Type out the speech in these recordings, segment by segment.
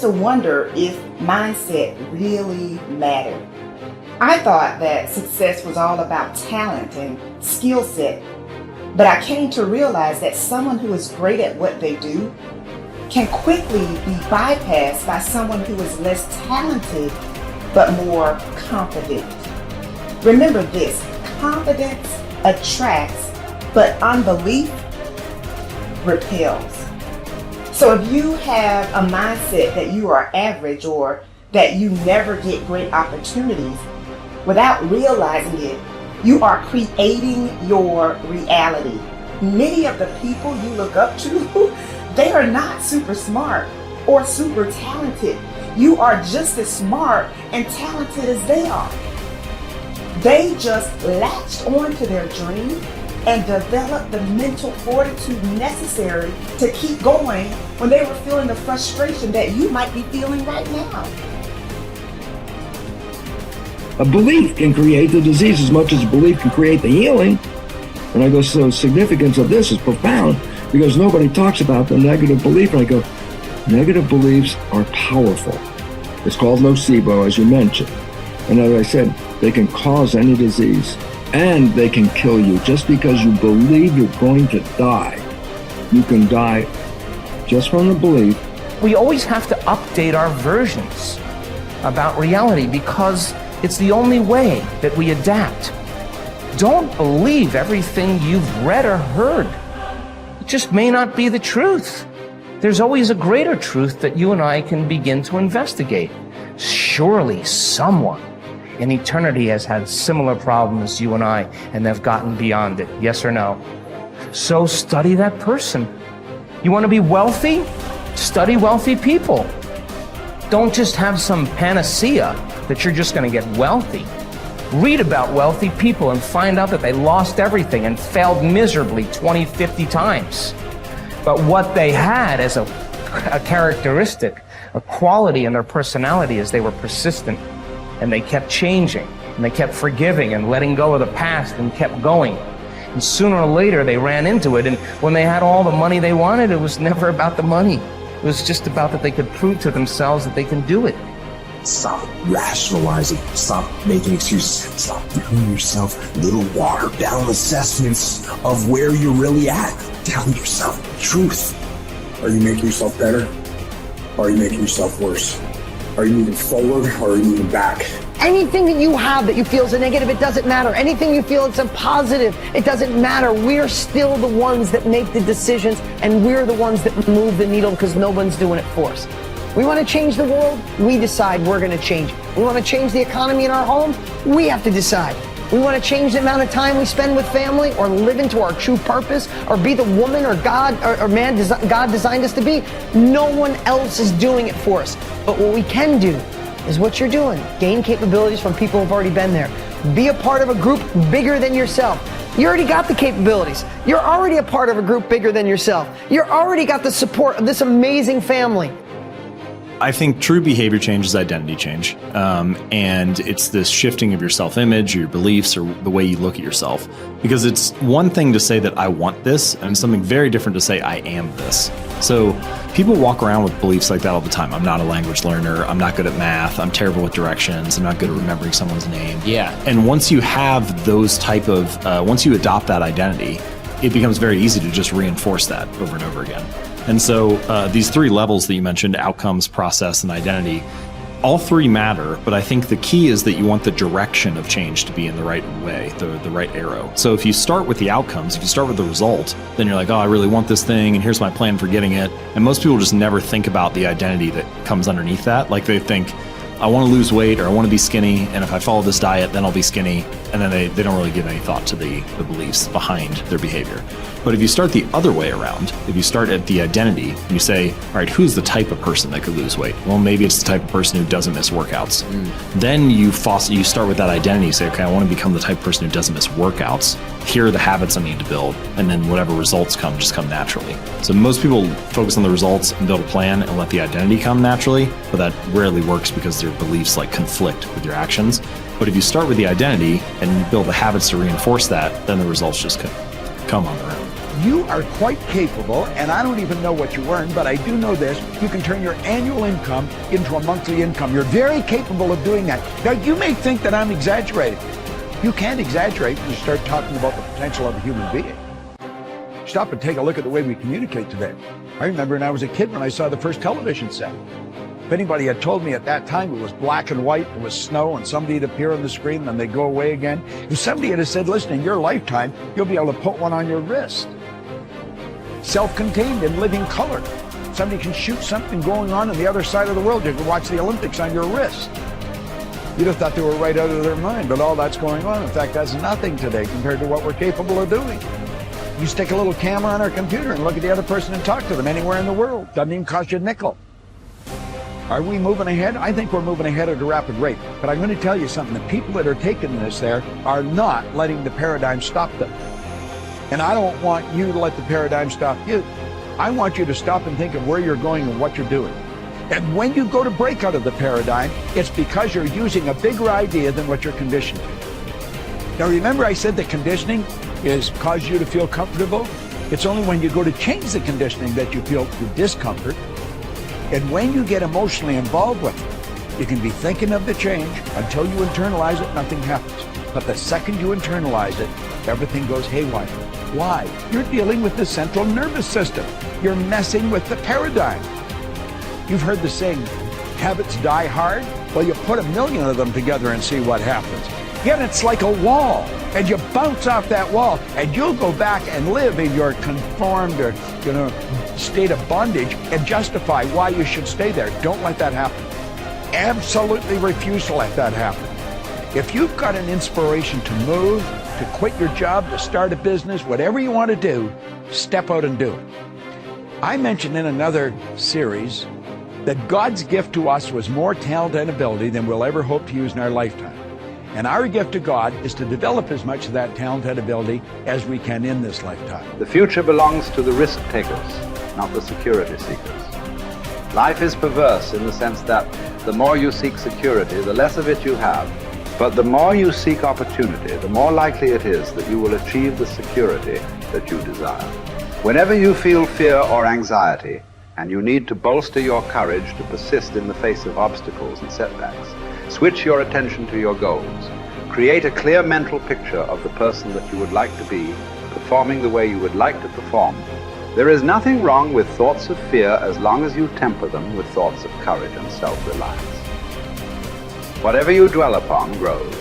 to wonder if mindset really mattered. I thought that success was all about talent and skill set, but I came to realize that someone who is great at what they do can quickly be bypassed by someone who is less talented but more confident. Remember this, confidence attracts, but unbelief repels. So if you have a mindset that you are average or that you never get great opportunities, without realizing it, you are creating your reality. Many of the people you look up to, they are not super smart or super talented. You are just as smart and talented as they are. They just latched onto their dream and developed the mental fortitude necessary to keep going when they were feeling the frustration that you might be feeling right now. A belief can create the disease as much as a belief can create the healing. And I go, so the significance of this is profound because nobody talks about the negative belief. And I go, negative beliefs are powerful. It's called nocebo, as you mentioned. And as I said, they can cause any disease and they can kill you. Just because you believe you're going to die, you can die just from the belief. We always have to update our versions about reality because it's the only way that we adapt. Don't believe everything you've read or heard. It just may not be the truth. There's always a greater truth that you and I can begin to investigate. Surely someone in eternity has had similar problems as you and I, and they've gotten beyond it, yes or no? So study that person. You want to be wealthy? Study wealthy people. Don't just have some panacea that you're just going to get wealthy. Read about wealthy people and find out that they lost everything and failed miserably 20, 50 times. But what they had as a characteristic, a quality in their personality is they were persistent and they kept changing and they kept forgiving and letting go of the past and kept going. And sooner or later they ran into it, and when they had all the money they wanted, it was never about the money. It was just about that they could prove to themselves that they can do it. Stop rationalizing. Stop making excuses. Stop giving yourself little watered down assessments of where you're really at. Tell yourself the truth. Are you making yourself better? Or are you making yourself worse? Are you moving forward or are you moving back? Anything that you have that you feel is a negative, it doesn't matter. Anything you feel it's a positive, it doesn't matter. We're still the ones that make the decisions, and we're the ones that move the needle because no one's doing it for us. We want to change the world, we decide we're going to change it. We want to change the economy in our home, we have to decide. We want to change the amount of time we spend with family or live into our true purpose or be the woman or God or man God designed us to be. No one else is doing it for us. But what we can do is what you're doing. Gain capabilities from people who've already been there. Be a part of a group bigger than yourself. You already got the capabilities. You're already a part of a group bigger than yourself. You're already got the support of this amazing family. I think true behavior change is identity change. And it's this shifting of your self-image, or your beliefs, or the way you look at yourself. Because it's one thing to say that I want this, and something very different to say I am this. So people walk around with beliefs like that all the time. I'm not a language learner. I'm not good at math. I'm terrible with directions. I'm not good at remembering someone's name. Yeah. And once you have those type of, once you adopt that identity, it becomes very easy to just reinforce that over and over again. And so these three levels that you mentioned, outcomes, process, and identity, all three matter, but I think the key is that you want the direction of change to be in the right way, the right arrow. So if you start with the outcomes, if you start with the result, then you're like, oh, I really want this thing, and here's my plan for getting it. And most people just never think about the identity that comes underneath that. Like they think, I want to lose weight, or I want to be skinny, and if I follow this diet, then I'll be skinny. And then they don't really give any thought to the beliefs behind their behavior. But if you start the other way around, if you start at the identity, and you say, all right, who's the type of person that could lose weight? Well, maybe it's the type of person who doesn't miss workouts. Then you start with that identity. You say, okay, I want to become the type of person who doesn't miss workouts. Here are the habits I need to build. And then whatever results come, just come naturally. So most people focus on the results and build a plan and let the identity come naturally, but that rarely works because their beliefs like conflict with your actions. But if you start with the identity and you build the habits to reinforce that, then the results just come on their own. You are quite capable, and I don't even know what you earn, but I do know this. You can turn your annual income into a monthly income. You're very capable of doing that. Now, you may think that I'm exaggerating. You can't exaggerate when you start talking about the potential of a human being. Stop and take a look at the way we communicate today. I remember when I was a kid when I saw the first television set. If anybody had told me at that time it was black and white, it was snow, and somebody would appear on the screen and then they'd go away again. If somebody had said, listen, in your lifetime, you'll be able to put one on your wrist. Self-contained in living color. Somebody can shoot something going on the other side of the world. You can watch the Olympics on your wrist. You'd have thought they were right out of their mind, but all that's going on. In fact, that's nothing today compared to what we're capable of doing. You stick a little camera on our computer and look at the other person and talk to them anywhere in the world. Doesn't even cost you a nickel. Are we moving ahead? I think we're moving ahead at a rapid rate. But I'm going to tell you something. The people that are taking this there are not letting the paradigm stop them. And I don't want you to let the paradigm stop you. I want you to stop and think of where you're going and what you're doing. And when you go to break out of the paradigm, it's because you're using a bigger idea than what you're conditioned to. Now remember I said that conditioning is cause you to feel comfortable? It's only when you go to change the conditioning that you feel the discomfort. And when you get emotionally involved with it, you can be thinking of the change until you internalize it, nothing happens. But the second you internalize it, everything goes haywire. Why? You're dealing with the central nervous system. You're messing with the paradigm. You've heard the saying, habits die hard? Well, you put 1,000,000 of them together and see what happens. Yet it's like a wall, and you bounce off that wall, and you'll go back and live in your conformed or, state of bondage and justify why you should stay there. Don't let that happen. Absolutely refuse to let that happen. If you've got an inspiration to move, to quit your job, to start a business, whatever you want to do, step out and do it. I mentioned in another series that God's gift to us was more talent and ability than we'll ever hope to use in our lifetime. And our gift to God is to develop as much of that talent and ability as we can in this lifetime. The future belongs to the risk takers, not the security seekers. Life is perverse in the sense that the more you seek security, the less of it you have. But the more you seek opportunity, the more likely it is that you will achieve the security that you desire. Whenever you feel fear or anxiety, and you need to bolster your courage to persist in the face of obstacles and setbacks, switch your attention to your goals. Create a clear mental picture of the person that you would like to be, performing the way you would like to perform. There is nothing wrong with thoughts of fear as long as you temper them with thoughts of courage and self-reliance. Whatever you dwell upon grows.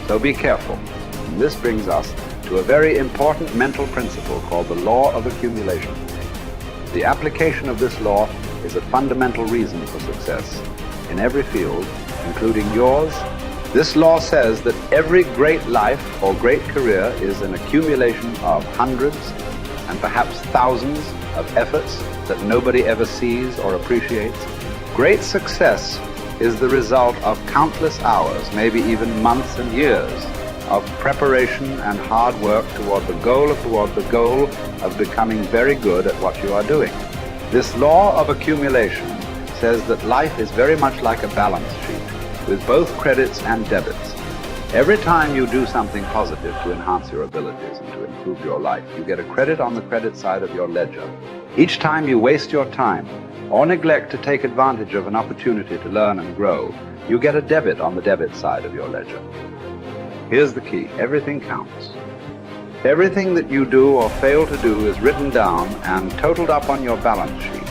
So be careful. And this brings us to a very important mental principle called the law of accumulation. The application of this law is a fundamental reason for success in every field, including yours. This law says that every great life or great career is an accumulation of hundreds and perhaps thousands of efforts that nobody ever sees or appreciates. Great success is the result of countless hours, maybe even months and years, of preparation and hard work toward the goal of becoming very good at what you are doing. This law of accumulation says that life is very much like a balance sheet with both credits and debits. Every time you do something positive to enhance your abilities and to improve your life, you get a credit on the credit side of your ledger. Each time you waste your time or neglect to take advantage of an opportunity to learn and grow, you get a debit on the debit side of your ledger. Here's the key. Everything counts. Everything that you do or fail to do is written down and totaled up on your balance sheet.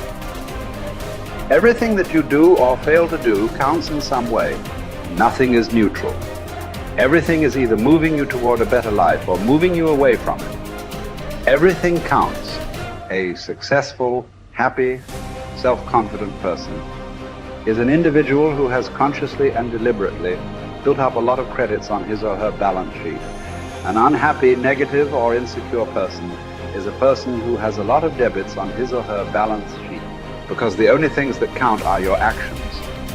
Everything that you do or fail to do counts in some way. Nothing is neutral. Everything is either moving you toward a better life or moving you away from it. Everything counts. A successful, happy, self-confident person is an individual who has consciously and deliberately built up a lot of credits on his or her balance sheet. An unhappy, negative, or insecure person is a person who has a lot of debits on his or her balance sheet, because the only things that count are your actions.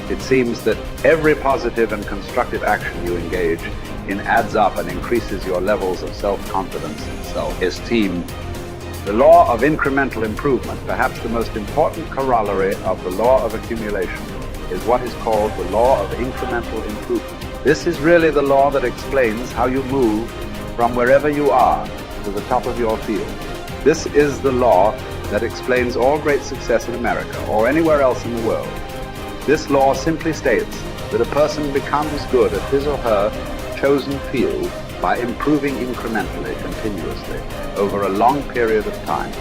It seems that every positive and constructive action you engage in adds up and increases your levels of self-confidence and self-esteem. The law of incremental improvement, perhaps the most important corollary of the law of accumulation, is what is called the law of incremental improvement. This is really the law that explains how you move from wherever you are to the top of your field. This is the law that explains all great success in America or anywhere else in the world. This law simply states that a person becomes good at his or her chosen field by improving incrementally, continuously, over a long period of time.